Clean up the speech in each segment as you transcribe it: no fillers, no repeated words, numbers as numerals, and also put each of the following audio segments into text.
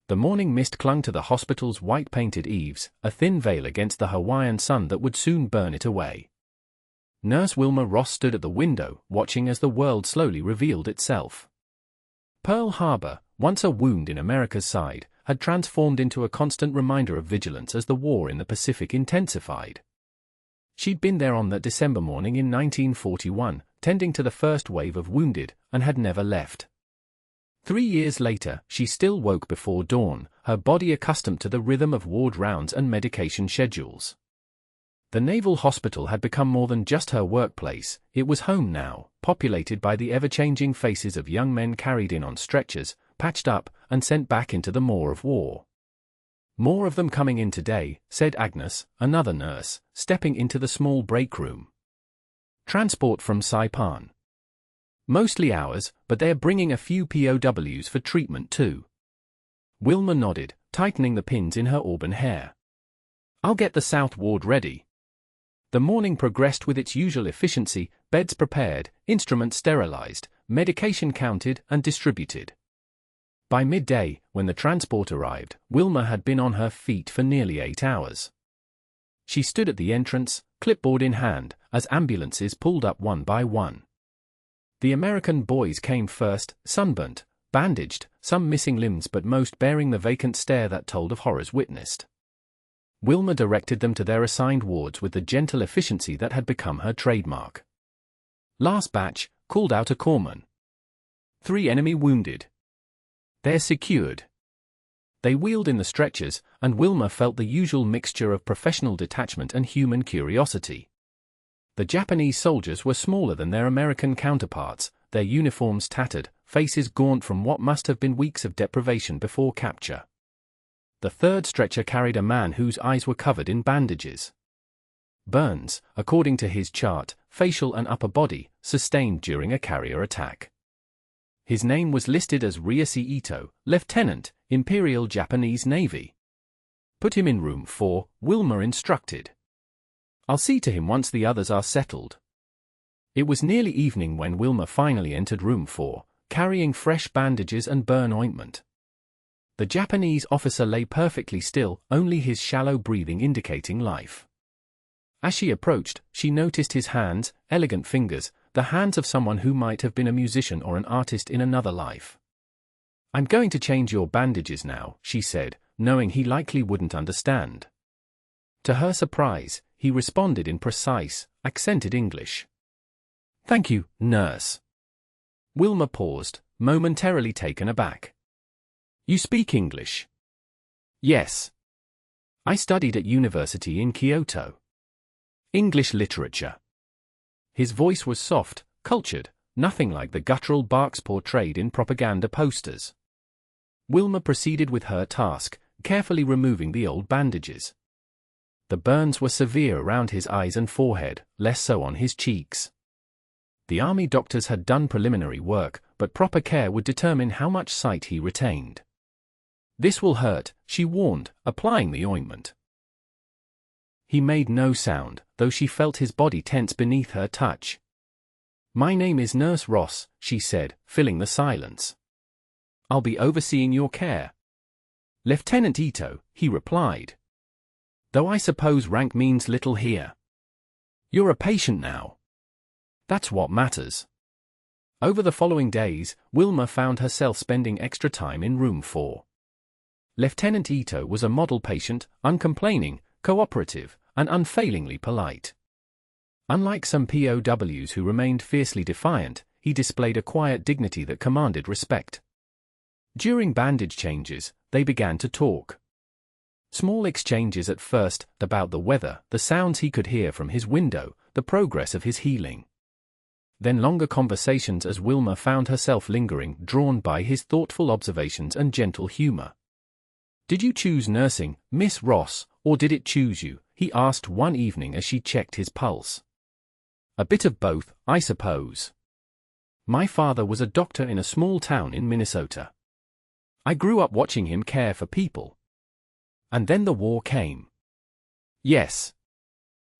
The morning mist clung to the hospital's white-painted eaves, a thin veil against the Hawaiian sun that would soon burn it away. Nurse Wilma Ross stood at the window, watching as the world slowly revealed itself. Pearl Harbor, once a wound in America's side, had transformed into a constant reminder of vigilance as the war in the Pacific intensified. She'd been there on that December morning in 1941, tending to the first wave of wounded, and had never left. 3 years later, she still woke before dawn, her body accustomed to the rhythm of ward rounds and medication schedules. The Naval Hospital had become more than just her workplace, it was home now, populated by the ever-changing faces of young men carried in on stretchers, patched up, and sent back into the maw of war. "More of them coming in today," said Agnes, another nurse, stepping into the small break room. "Transport from Saipan. Mostly ours, but they're bringing a few POWs for treatment too." Wilma nodded, tightening the pins in her auburn hair. "I'll get the South Ward ready." The morning progressed with its usual efficiency, beds prepared, instruments sterilized, medication counted and distributed. By midday, when the transport arrived, Wilma had been on her feet for nearly 8 hours. She stood at the entrance, clipboard in hand, as ambulances pulled up one by one. The American boys came first, sunburnt, bandaged, some missing limbs but most bearing the vacant stare that told of horrors witnessed. Wilma directed them to their assigned wards with the gentle efficiency that had become her trademark. "Last batch," called out a corpsman. "3 enemy wounded. They're secured." They wheeled in the stretchers, and Wilma felt the usual mixture of professional detachment and human curiosity. The Japanese soldiers were smaller than their American counterparts, their uniforms tattered, faces gaunt from what must have been weeks of deprivation before capture. The third stretcher carried a man whose eyes were covered in bandages. Burns, according to his chart, facial and upper body, sustained during a carrier attack. His name was listed as Ryusei Eto, Lieutenant, Imperial Japanese Navy. "Put him in room 4, Wilma instructed. "I'll see to him once the others are settled." It was nearly evening when Wilma finally entered room 4, carrying fresh bandages and burn ointment. The Japanese officer lay perfectly still, only his shallow breathing indicating life. As she approached, she noticed his hands, elegant fingers, the hands of someone who might have been a musician or an artist in another life. "I'm going to change your bandages now," she said, knowing he likely wouldn't understand. To her surprise, he responded in precise, accented English. "Thank you, nurse." Wilma paused, momentarily taken aback. "You speak English?" "Yes. I studied at university in Kyoto. English literature." His voice was soft, cultured, nothing like the guttural barks portrayed in propaganda posters. Wilma proceeded with her task, carefully removing the old bandages. The burns were severe around his eyes and forehead, less so on his cheeks. The army doctors had done preliminary work, but proper care would determine how much sight he retained. "This will hurt," she warned, applying the ointment. He made no sound, though she felt his body tense beneath her touch. "My name is Nurse Ross," she said, filling the silence. "I'll be overseeing your care." "Lieutenant Eto," he replied. "Though I suppose rank means little here. You're a patient now. That's what matters." Over the following days, Wilma found herself spending extra time in room 4. Lieutenant Eto was a model patient, uncomplaining, cooperative, and unfailingly polite. Unlike some POWs who remained fiercely defiant, he displayed a quiet dignity that commanded respect. During bandage changes, they began to talk. Small exchanges at first, about the weather, the sounds he could hear from his window, the progress of his healing. Then longer conversations as Wilma found herself lingering, drawn by his thoughtful observations and gentle humor. "Did you choose nursing, Miss Ross, or did it choose you?" he asked one evening as she checked his pulse. "A bit of both, I suppose. My father was a doctor in a small town in Minnesota. I grew up watching him care for people. And then the war came. Yes.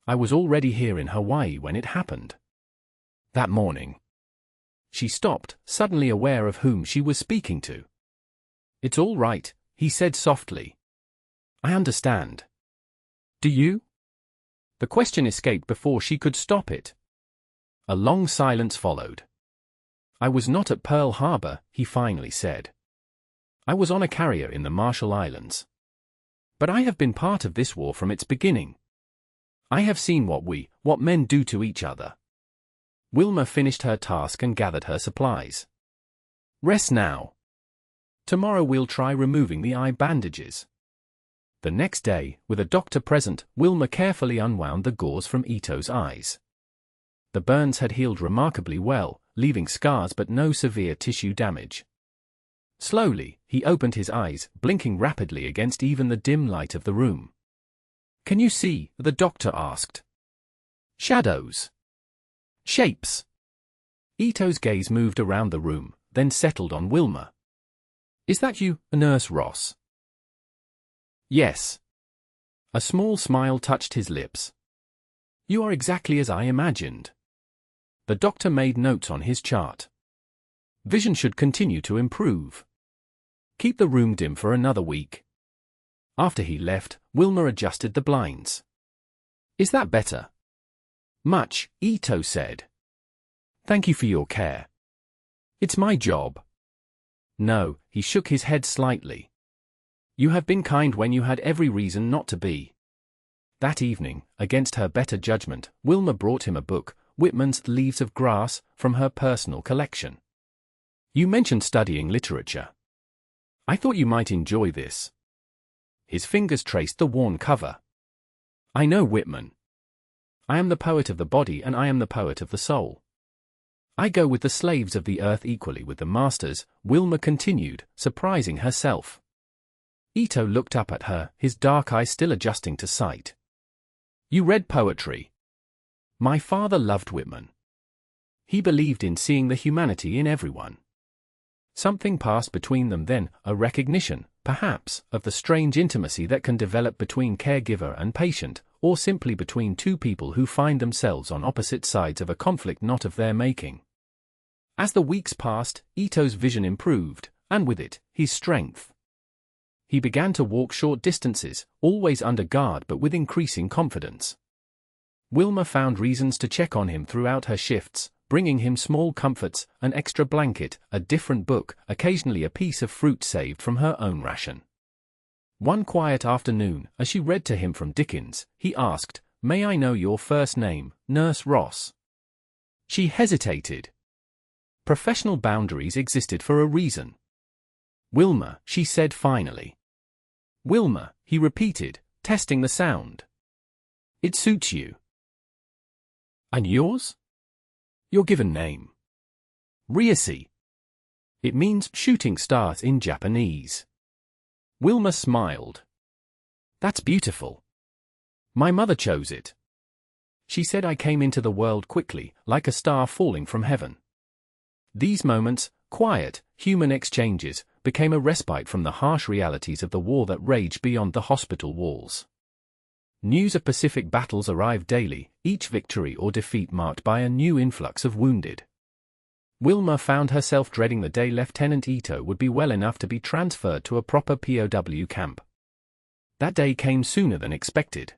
I was already here in Hawaii when it happened. That morning." She stopped, suddenly aware of whom she was speaking to. "It's all right," he said softly. I understand. Do you? The question escaped before she could stop it. A long silence followed. I was not at Pearl Harbor, he finally said. I was on a carrier in the Marshall Islands. But I have been part of this war from its beginning. I have seen what men do to each other. Wilma finished her task and gathered her supplies. Rest now. Tomorrow we'll try removing the eye bandages. The next day, with a doctor present, Wilma carefully unwound the gauze from Eto's eyes. The burns had healed remarkably well, leaving scars but no severe tissue damage. Slowly, he opened his eyes, blinking rapidly against even the dim light of the room. Can you see? The doctor asked. Shadows. Shapes. Eto's gaze moved around the room, then settled on Wilma. Is that you, Nurse Ross? Yes. A small smile touched his lips. You are exactly as I imagined. The doctor made notes on his chart. Vision should continue to improve. Keep the room dim for another week. After he left, Wilma adjusted the blinds. Is that better? Much, Eto said. Thank you for your care. It's my job. No, he shook his head slightly. You have been kind when you had every reason not to be. That evening, against her better judgment, Wilma brought him a book, Whitman's Leaves of Grass, from her personal collection. You mentioned studying literature. I thought you might enjoy this. His fingers traced the worn cover. I know Whitman. I am the poet of the body and I am the poet of the soul. I go with the slaves of the earth equally with the masters, Wilma continued, surprising herself. Eto looked up at her, his dark eyes still adjusting to sight. You read poetry. My father loved Whitman. He believed in seeing the humanity in everyone. Something passed between them then, a recognition, perhaps, of the strange intimacy that can develop between caregiver and patient, or simply between two people who find themselves on opposite sides of a conflict not of their making. As the weeks passed, Eto's vision improved, and with it, his strength. He began to walk short distances, always under guard but with increasing confidence. Wilma found reasons to check on him throughout her shifts, bringing him small comforts, an extra blanket, a different book, occasionally a piece of fruit saved from her own ration. One quiet afternoon, as she read to him from Dickens, he asked, May I know your first name, Nurse Ross? She hesitated. Professional boundaries existed for a reason. Wilma, she said finally. Wilma, he repeated, testing the sound. It suits you. And yours? Your given name. Ryusei. It means shooting stars in Japanese. Wilma smiled. That's beautiful. My mother chose it. She said I came into the world quickly, like a star falling from heaven. These moments, quiet, human exchanges, became a respite from the harsh realities of the war that raged beyond the hospital walls. News of Pacific battles arrived daily, each victory or defeat marked by a new influx of wounded. Wilma found herself dreading the day Lieutenant Eto would be well enough to be transferred to a proper POW camp. That day came sooner than expected.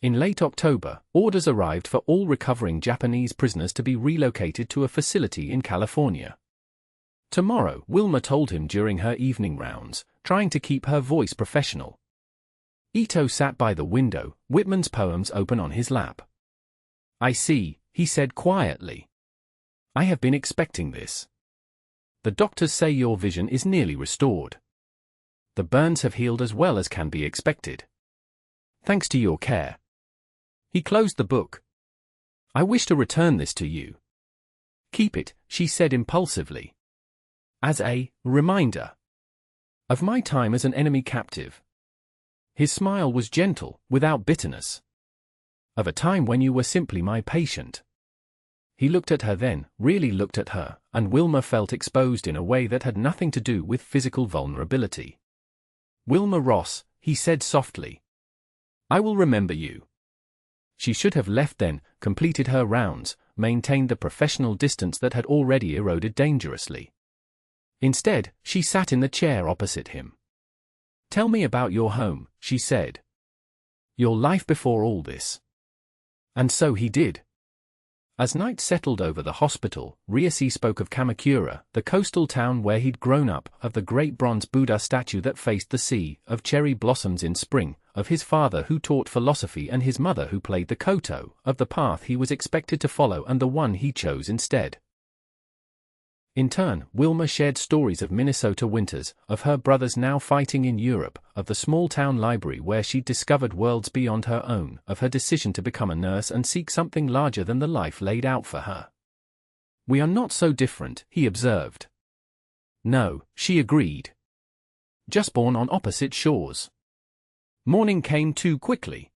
In late October, orders arrived for all recovering Japanese prisoners to be relocated to a facility in California. Tomorrow, Wilma told him during her evening rounds, trying to keep her voice professional. Eto sat by the window, Whitman's poems open on his lap. I see, he said quietly. I have been expecting this. The doctors say your vision is nearly restored. The burns have healed as well as can be expected. Thanks to your care. He closed the book. I wish to return this to you. Keep it, she said impulsively. As a reminder of my time as an enemy captive. His smile was gentle, without bitterness. Of a time when you were simply my patient. He looked at her then, really looked at her, and Wilma felt exposed in a way that had nothing to do with physical vulnerability. Wilma Ross, he said softly. I will remember you. She should have left then, completed her rounds, maintained the professional distance that had already eroded dangerously. Instead, she sat in the chair opposite him. Tell me about your home, she said. Your life before all this. And so he did. As night settled over the hospital, Ryusei spoke of Kamakura, the coastal town where he'd grown up, of the great bronze Buddha statue that faced the sea, of cherry blossoms in spring, of his father who taught philosophy and his mother who played the koto, of the path he was expected to follow and the one he chose instead. In turn, Wilma shared stories of Minnesota winters, of her brothers now fighting in Europe, of the small-town library where she'd discovered worlds beyond her own, of her decision to become a nurse and seek something larger than the life laid out for her. We are not so different, he observed. No, she agreed. Just born on opposite shores. Morning came too quickly.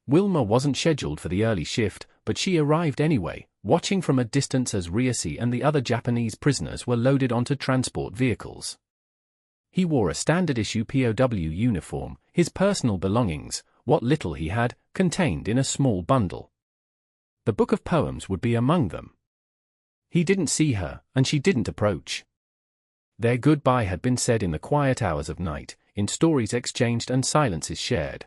Wilma wasn't scheduled for the early shift, but she arrived anyway, watching from a distance as Ryusei and the other Japanese prisoners were loaded onto transport vehicles. He wore a standard-issue POW uniform, his personal belongings, what little he had, contained in a small bundle. The book of poems would be among them. He didn't see her, and she didn't approach. Their goodbye had been said in the quiet hours of night, in stories exchanged and silences shared.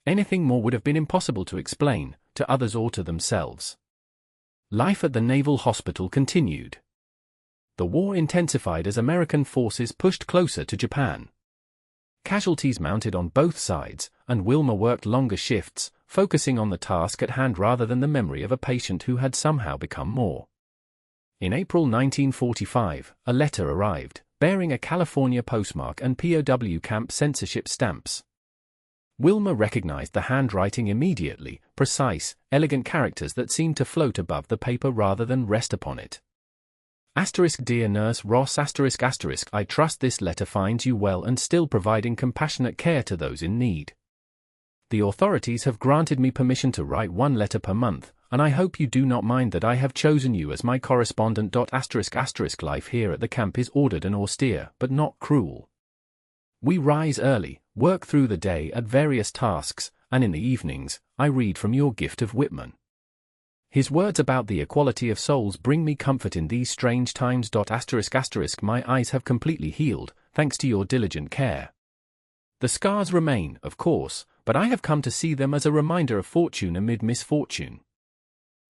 Anything more would have been impossible to explain, to others or to themselves. Life at the Naval Hospital continued. The war intensified as American forces pushed closer to Japan. Casualties mounted on both sides, and Wilma worked longer shifts, focusing on the task at hand rather than the memory of a patient who had somehow become more. In April 1945, a letter arrived, bearing a California postmark and POW camp censorship stamps. Wilma recognized the handwriting immediately, precise, elegant characters that seemed to float above the paper rather than rest upon it. Dear Nurse Ross ***, I trust this letter finds you well and still providing compassionate care to those in need. The authorities have granted me permission to write one letter per month, and I hope you do not mind that I have chosen you as my correspondent. ***, life here at the camp is ordered and austere, but not cruel. We rise early, work through the day at various tasks, and in the evenings, I read from your gift of Whitman. His words about the equality of souls bring me comfort in these strange times. ***, my eyes have completely healed, thanks to your diligent care. The scars remain, of course, but I have come to see them as a reminder of fortune amid misfortune.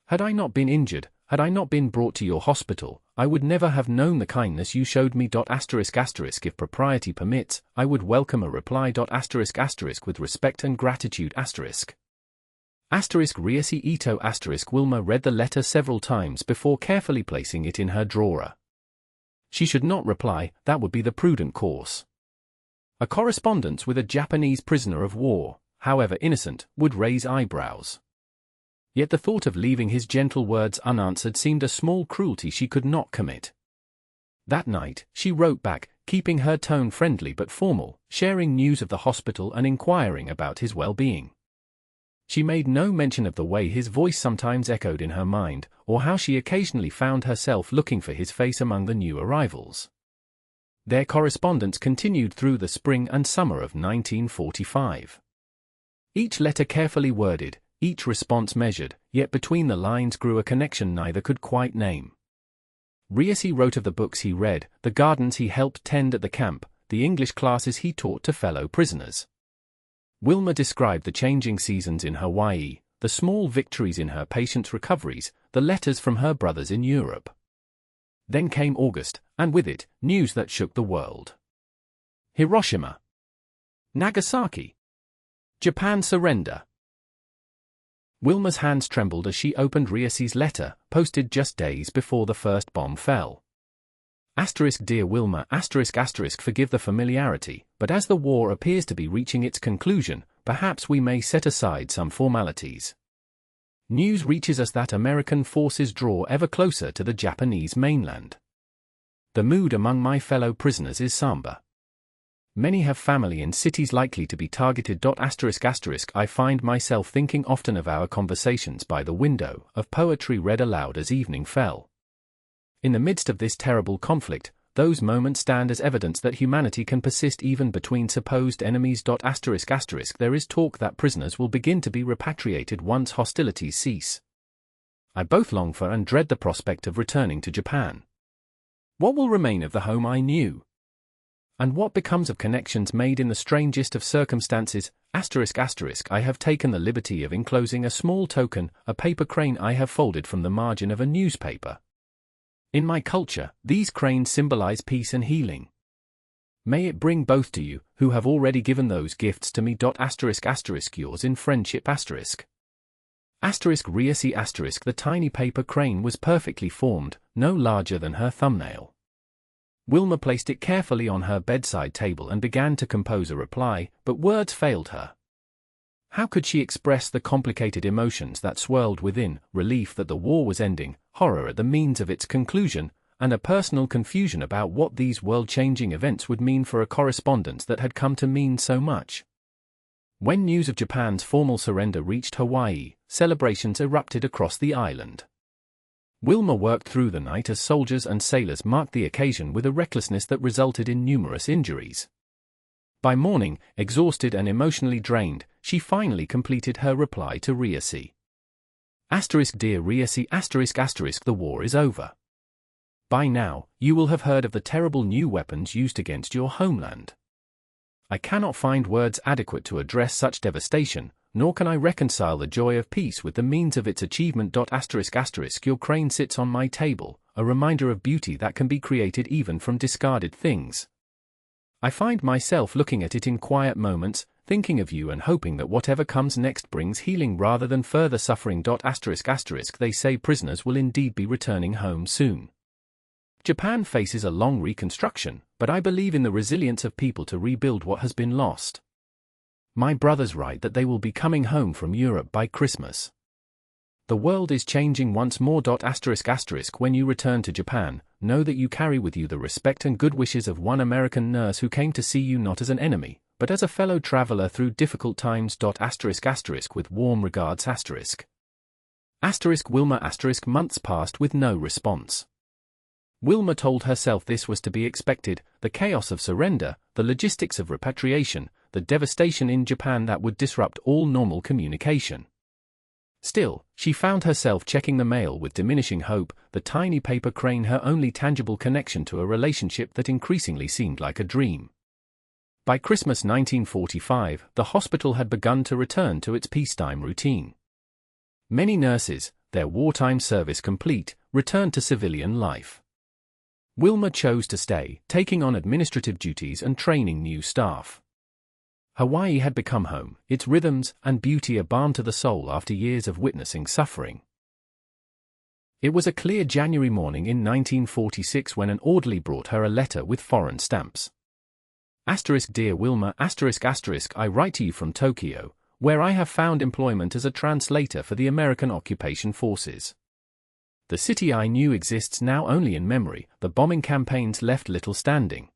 Had I not been injured, had I not been brought to your hospital, I would never have known the kindness you showed me. ***, if propriety permits, I would welcome a reply. ***, with respect and gratitude. Ryusei Eto. Wilma read the letter several times before carefully placing it in her drawer. She should not reply, that would be the prudent course. A correspondence with a Japanese prisoner of war, however innocent, would raise eyebrows. Yet the thought of leaving his gentle words unanswered seemed a small cruelty she could not commit. That night, she wrote back, keeping her tone friendly but formal, sharing news of the hospital and inquiring about his well-being. She made no mention of the way his voice sometimes echoed in her mind, or how she occasionally found herself looking for his face among the new arrivals. Their correspondence continued through the spring and summer of 1945. Each letter carefully worded, each response measured, yet between the lines grew a connection neither could quite name. Ryusei wrote of the books he read, the gardens he helped tend at the camp, the English classes he taught to fellow prisoners. Wilma described the changing seasons in Hawaii, the small victories in her patients' recoveries, the letters from her brothers in Europe. Then came August, and with it, news that shook the world. Hiroshima. Nagasaki. Japan surrender. Wilma's hands trembled as she opened Ryusei's letter, posted just days before the first bomb fell. Dear Wilma, forgive the familiarity, but as the war appears to be reaching its conclusion, perhaps we may set aside some formalities. News reaches us that American forces draw ever closer to the Japanese mainland. The mood among my fellow prisoners is somber. Many have family in cities likely to be targeted. I find myself thinking often of our conversations by the window, of poetry read aloud as evening fell. In the midst of this terrible conflict, those moments stand as evidence that humanity can persist even between supposed enemies. There is talk that prisoners will begin to be repatriated once hostilities cease. I both long for and dread the prospect of returning to Japan. What will remain of the home I knew? And what becomes of connections made in the strangest of circumstances? ***, I have taken the liberty of enclosing a small token, a paper crane I have folded from the margin of a newspaper. In my culture, these cranes symbolize peace and healing. May it bring both to you, who have already given those gifts to me. Yours in friendship. Ryusei. The tiny paper crane was perfectly formed, no larger than her thumbnail. Wilma placed it carefully on her bedside table and began to compose a reply, but words failed her. How could she express the complicated emotions that swirled within, relief that the war was ending, horror at the means of its conclusion, and a personal confusion about what these world-changing events would mean for a correspondence that had come to mean so much? When news of Japan's formal surrender reached Hawaii, celebrations erupted across the island. Wilma worked through the night as soldiers and sailors marked the occasion with a recklessness that resulted in numerous injuries. By morning, exhausted and emotionally drained, she finally completed her reply to Ryusei. Dear Ryusei, the war is over. By now, you will have heard of the terrible new weapons used against your homeland. I cannot find words adequate to address such devastation, nor can I reconcile the joy of peace with the means of its achievement. Your crane sits on my table, a reminder of beauty that can be created even from discarded things. I find myself looking at it in quiet moments, thinking of you and hoping that whatever comes next brings healing rather than further suffering. They say prisoners will indeed be returning home soon. Japan faces a long reconstruction, but I believe in the resilience of people to rebuild what has been lost. My brothers write that they will be coming home from Europe by Christmas. The world is changing once more. When you return to Japan, know that you carry with you the respect and good wishes of one American nurse who came to see you not as an enemy, but as a fellow traveler through difficult times. With warm regards. Wilma. Months passed with no response. Wilma told herself this was to be expected, the chaos of surrender, the logistics of repatriation, the devastation in Japan that would disrupt all normal communication. Still, she found herself checking the mail with diminishing hope, the tiny paper crane her only tangible connection to a relationship that increasingly seemed like a dream. By Christmas 1945, the hospital had begun to return to its peacetime routine. Many nurses, their wartime service complete, returned to civilian life. Wilma chose to stay, taking on administrative duties and training new staff. Hawaii had become home, its rhythms and beauty a balm to the soul after years of witnessing suffering. It was a clear January morning in 1946 when an orderly brought her a letter with foreign stamps. Dear Wilma, I write to you from Tokyo, where I have found employment as a translator for the American occupation forces. The city I knew exists now only in memory, the bombing campaigns left little standing.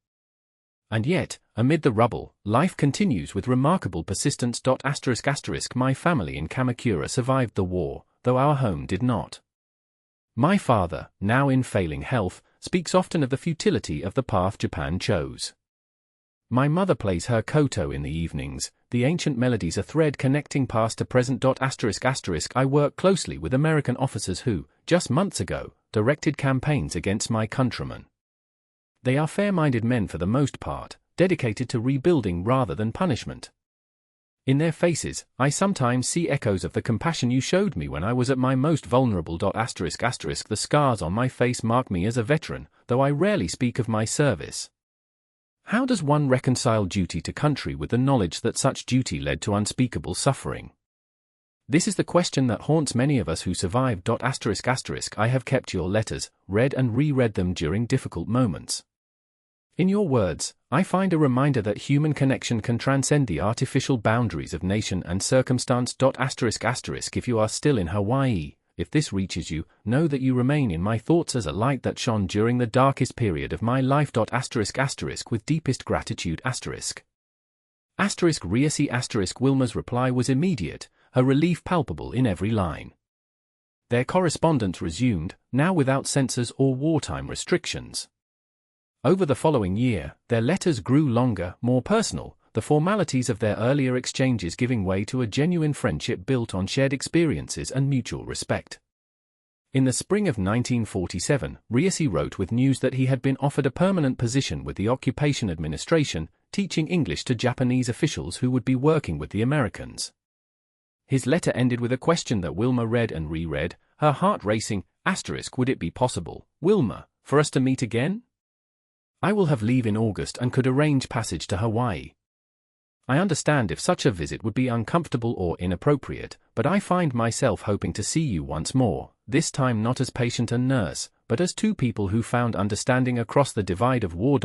And yet, amid the rubble, life continues with remarkable persistence. My family in Kamakura survived the war, though our home did not. My father, now in failing health, speaks often of the futility of the path Japan chose. My mother plays her koto in the evenings, the ancient melodies a thread connecting past to present. I work closely with American officers who, just months ago, directed campaigns against my countrymen. They are fair-minded men for the most part, dedicated to rebuilding rather than punishment. In their faces, I sometimes see echoes of the compassion you showed me when I was at my most vulnerable. The scars on my face mark me as a veteran, though I rarely speak of my service. How does one reconcile duty to country with the knowledge that such duty led to unspeakable suffering? This is the question that haunts many of us who survived. I have kept your letters, read and reread them during difficult moments. In your words, I find a reminder that human connection can transcend the artificial boundaries of nation and circumstance. If you are still in Hawaii, if this reaches you, know that you remain in my thoughts as a light that shone during the darkest period of my life. With deepest gratitude. Ryusei. Wilma's reply was immediate, her relief palpable in every line. Their correspondence resumed, now without censors or wartime restrictions. Over the following year, their letters grew longer, more personal, the formalities of their earlier exchanges giving way to a genuine friendship built on shared experiences and mutual respect. In the spring of 1947, Ryusei wrote with news that he had been offered a permanent position with the Occupation Administration, teaching English to Japanese officials who would be working with the Americans. His letter ended with a question that Wilma read and reread, her heart racing. Would it be possible, Wilma, for us to meet again? I will have leave in August and could arrange passage to Hawaii. I understand if such a visit would be uncomfortable or inappropriate, but I find myself hoping to see you once more, this time not as patient and nurse, but as two people who found understanding across the divide of war.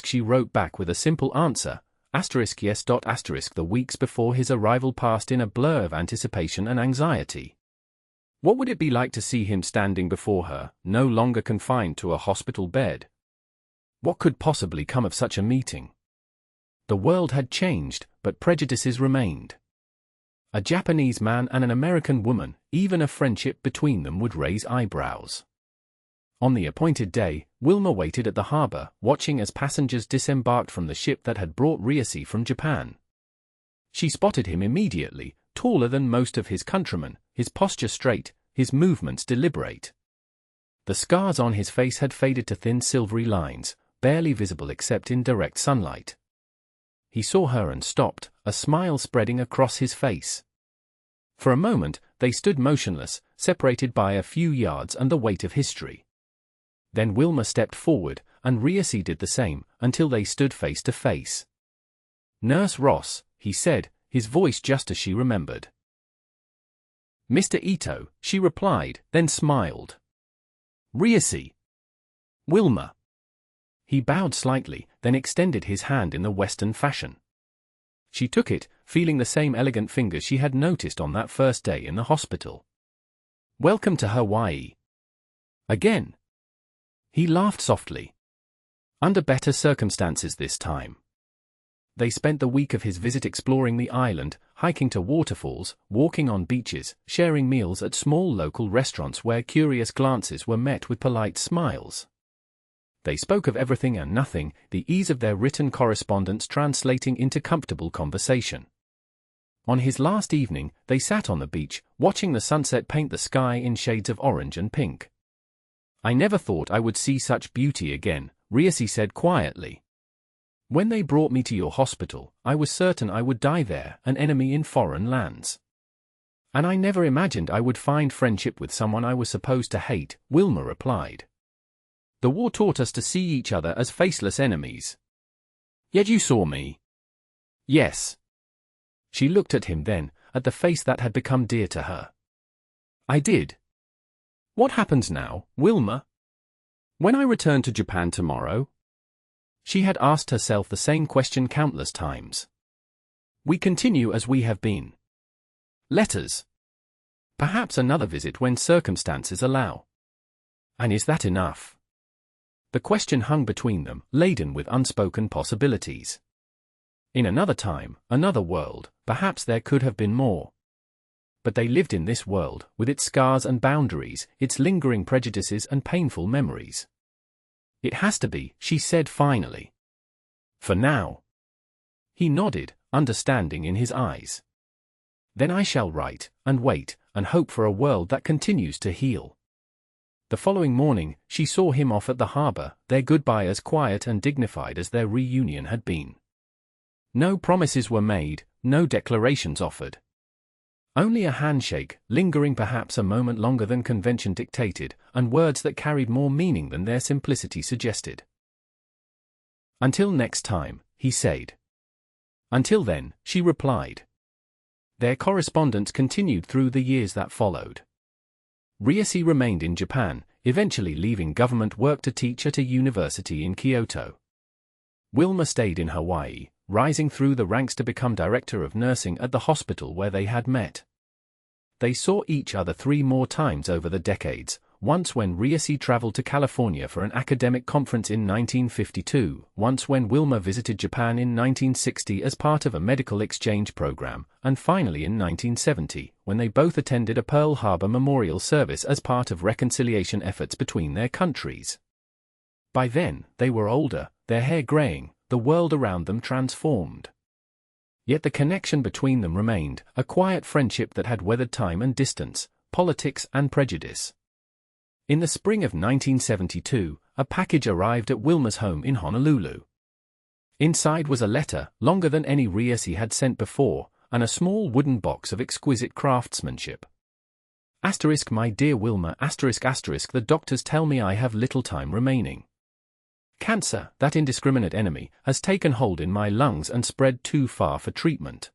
She wrote back with a simple answer, yes. The weeks before his arrival passed in a blur of anticipation and anxiety. What would it be like to see him standing before her, no longer confined to a hospital bed? What could possibly come of such a meeting? The world had changed, but prejudices remained. A Japanese man and an American woman, even a friendship between them would raise eyebrows. On the appointed day, Wilma waited at the harbor, watching as passengers disembarked from the ship that had brought Ryusei from Japan. She spotted him immediately, taller than most of his countrymen, his posture straight, his movements deliberate. The scars on his face had faded to thin silvery lines, barely visible except in direct sunlight. He saw her and stopped, a smile spreading across his face. For a moment, they stood motionless, separated by a few yards and the weight of history. Then Wilma stepped forward, and Ryusei did the same, until they stood face to face. "Nurse Ross," he said, his voice just as she remembered. "Mr. Eto," she replied, then smiled. "Ryusei." "Wilma." He bowed slightly, then extended his hand in the Western fashion. She took it, feeling the same elegant fingers she had noticed on that first day in the hospital. "Welcome to Hawaii." "Again." He laughed softly. "Under better circumstances this time." They spent the week of his visit exploring the island, hiking to waterfalls, walking on beaches, sharing meals at small local restaurants where curious glances were met with polite smiles. They spoke of everything and nothing, the ease of their written correspondence translating into comfortable conversation. On his last evening, they sat on the beach, watching the sunset paint the sky in shades of orange and pink. "I never thought I would see such beauty again," Ryusei said quietly. "When they brought me to your hospital, I was certain I would die there, an enemy in foreign lands. And I never imagined I would find friendship with someone I was supposed to hate," Wilma replied. "The war taught us to see each other as faceless enemies." "Yet you saw me." "Yes." She looked at him then, at the face that had become dear to her. "I did." "What happens now, Wilma? When I return to Japan tomorrow?" She had asked herself the same question countless times. "We continue as we have been. Letters. Perhaps another visit when circumstances allow. And is that enough?" The question hung between them, laden with unspoken possibilities. In another time, another world, perhaps there could have been more. But they lived in this world, with its scars and boundaries, its lingering prejudices and painful memories. "It has to be," she said finally. "For now." He nodded, understanding in his eyes. "Then I shall write, and wait, and hope for a world that continues to heal." The following morning, she saw him off at the harbor, their goodbye as quiet and dignified as their reunion had been. No promises were made, no declarations offered. Only a handshake, lingering perhaps a moment longer than convention dictated, and words that carried more meaning than their simplicity suggested. "Until next time," he said. "Until then," she replied. Their correspondence continued through the years that followed. Ryusei remained in Japan, eventually leaving government work to teach at a university in Kyoto. Wilma stayed in Hawaii, rising through the ranks to become director of nursing at the hospital where they had met. They saw each other 3 more times over the decades, once when Ryusei traveled to California for an academic conference in 1952, once when Wilma visited Japan in 1960 as part of a medical exchange program, and finally in 1970, when they both attended a Pearl Harbor memorial service as part of reconciliation efforts between their countries. By then, they were older, their hair graying, the world around them transformed. Yet the connection between them remained, a quiet friendship that had weathered time and distance, politics and prejudice. In the spring of 1972, a package arrived at Wilma's home in Honolulu. Inside was a letter, longer than any Ryusei had sent before, and a small wooden box of exquisite craftsmanship. My dear Wilma, the doctors tell me I have little time remaining. Cancer, that indiscriminate enemy, has taken hold in my lungs and spread too far for treatment.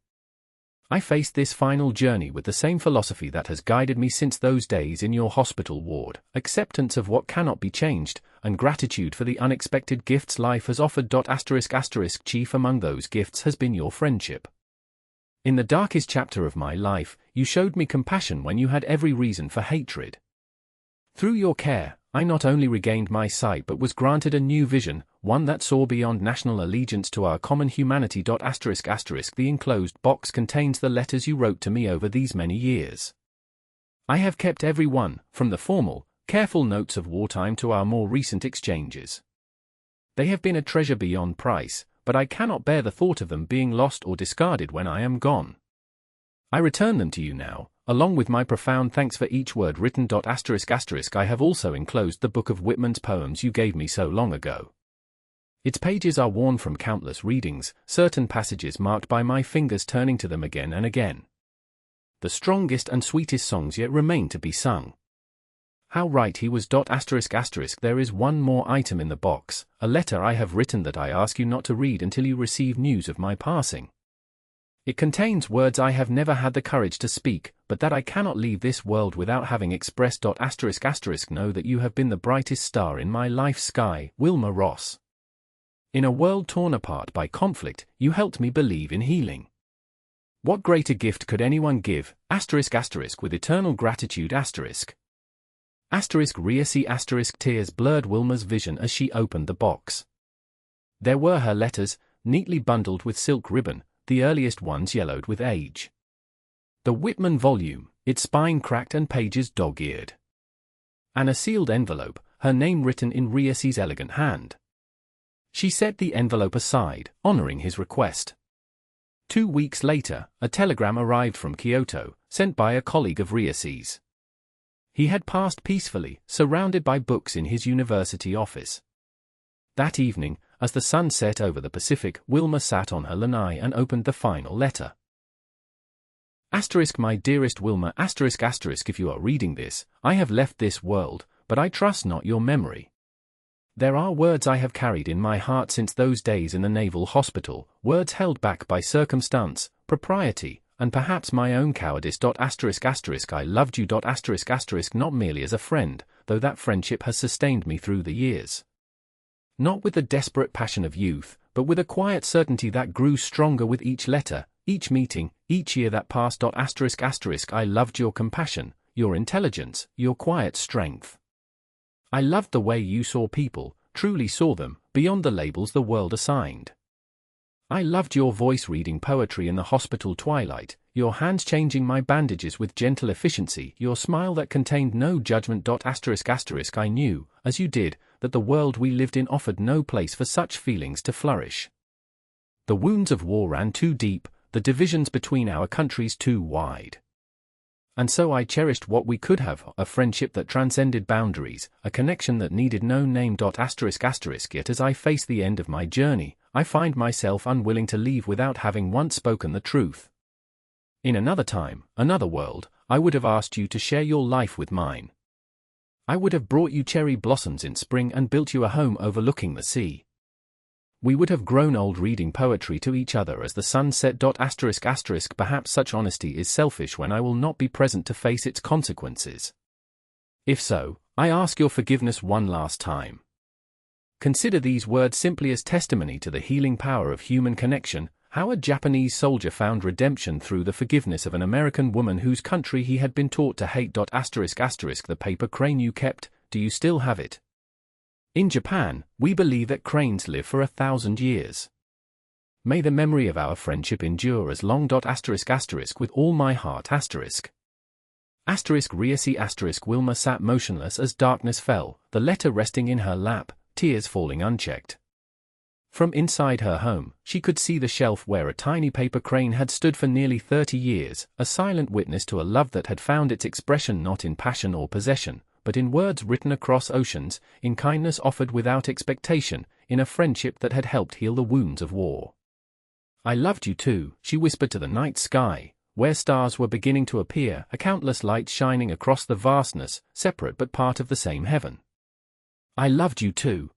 I face this final journey with the same philosophy that has guided me since those days in your hospital ward: acceptance of what cannot be changed, and gratitude for the unexpected gifts life has offered. Chief among those gifts has been your friendship. In the darkest chapter of my life, you showed me compassion when you had every reason for hatred. Through your care, I not only regained my sight but was granted a new vision, one that saw beyond national allegiance to our common humanity. The enclosed box contains the letters you wrote to me over these many years. I have kept every one, from the formal, careful notes of wartime to our more recent exchanges. They have been a treasure beyond price, but I cannot bear the thought of them being lost or discarded when I am gone. I return them to you now, along with my profound thanks for each word written. I have also enclosed the book of Whitman's poems you gave me so long ago. Its pages are worn from countless readings, certain passages marked by my fingers turning to them again and again. The strongest and sweetest songs yet remain to be sung. How right he was. There is one more item in the box, a letter I have written that I ask you not to read until you receive news of my passing. It contains words I have never had the courage to speak, but that I cannot leave this world without having expressed. Know that you have been the brightest star in my life's sky, Wilma Ross. In a world torn apart by conflict, you helped me believe in healing. What greater gift could anyone give? With eternal gratitude. Ryusei. Tears blurred Wilma's vision as she opened the box. There were her letters, neatly bundled with silk ribbon, the earliest ones yellowed with age. The Whitman volume, its spine cracked and pages dog-eared. And a sealed envelope, her name written in Ryusei's elegant hand. She set the envelope aside, honoring his request. 2 weeks later, a telegram arrived from Kyoto, sent by a colleague of Ryusei's. He had passed peacefully, surrounded by books in his university office. That evening, as the sun set over the Pacific, Wilma sat on her lanai and opened the final letter. My dearest Wilma, if you are reading this, I have left this world, but I trust not your memory. There are words I have carried in my heart since those days in the naval hospital, words held back by circumstance, propriety, and perhaps my own cowardice. I loved you. Not merely as a friend, though that friendship has sustained me through the years. Not with the desperate passion of youth, but with a quiet certainty that grew stronger with each letter, each meeting, each year that passed. I loved your compassion, your intelligence, your quiet strength. I loved the way you saw people, truly saw them, beyond the labels the world assigned. I loved your voice reading poetry in the hospital twilight, your hands changing my bandages with gentle efficiency, your smile that contained no judgment. I knew, as you did, that the world we lived in offered no place for such feelings to flourish. The wounds of war ran too deep, the divisions between our countries too wide. And so I cherished what we could have, a friendship that transcended boundaries, a connection that needed no name. Yet as I face the end of my journey, I find myself unwilling to leave without having once spoken the truth. In another time, another world, I would have asked you to share your life with mine. I would have brought you cherry blossoms in spring and built you a home overlooking the sea. We would have grown old reading poetry to each other as the sun set. Perhaps such honesty is selfish when I will not be present to face its consequences. If so, I ask your forgiveness one last time. Consider these words simply as testimony to the healing power of human connection, how a Japanese soldier found redemption through the forgiveness of an American woman whose country he had been taught to hate. The paper crane you kept, do you still have it? In Japan, we believe that cranes live for 1,000 years. May the memory of our friendship endure as long. With all my heart. Ryusei. Wilma sat motionless as darkness fell, the letter resting in her lap, tears falling unchecked. From inside her home, she could see the shelf where a tiny paper crane had stood for nearly 30 years, a silent witness to a love that had found its expression not in passion or possession, but in words written across oceans, in kindness offered without expectation, in a friendship that had helped heal the wounds of war. "I loved you too," she whispered to the night sky, where stars were beginning to appear, a countless lights shining across the vastness, separate but part of the same heaven. "I loved you too."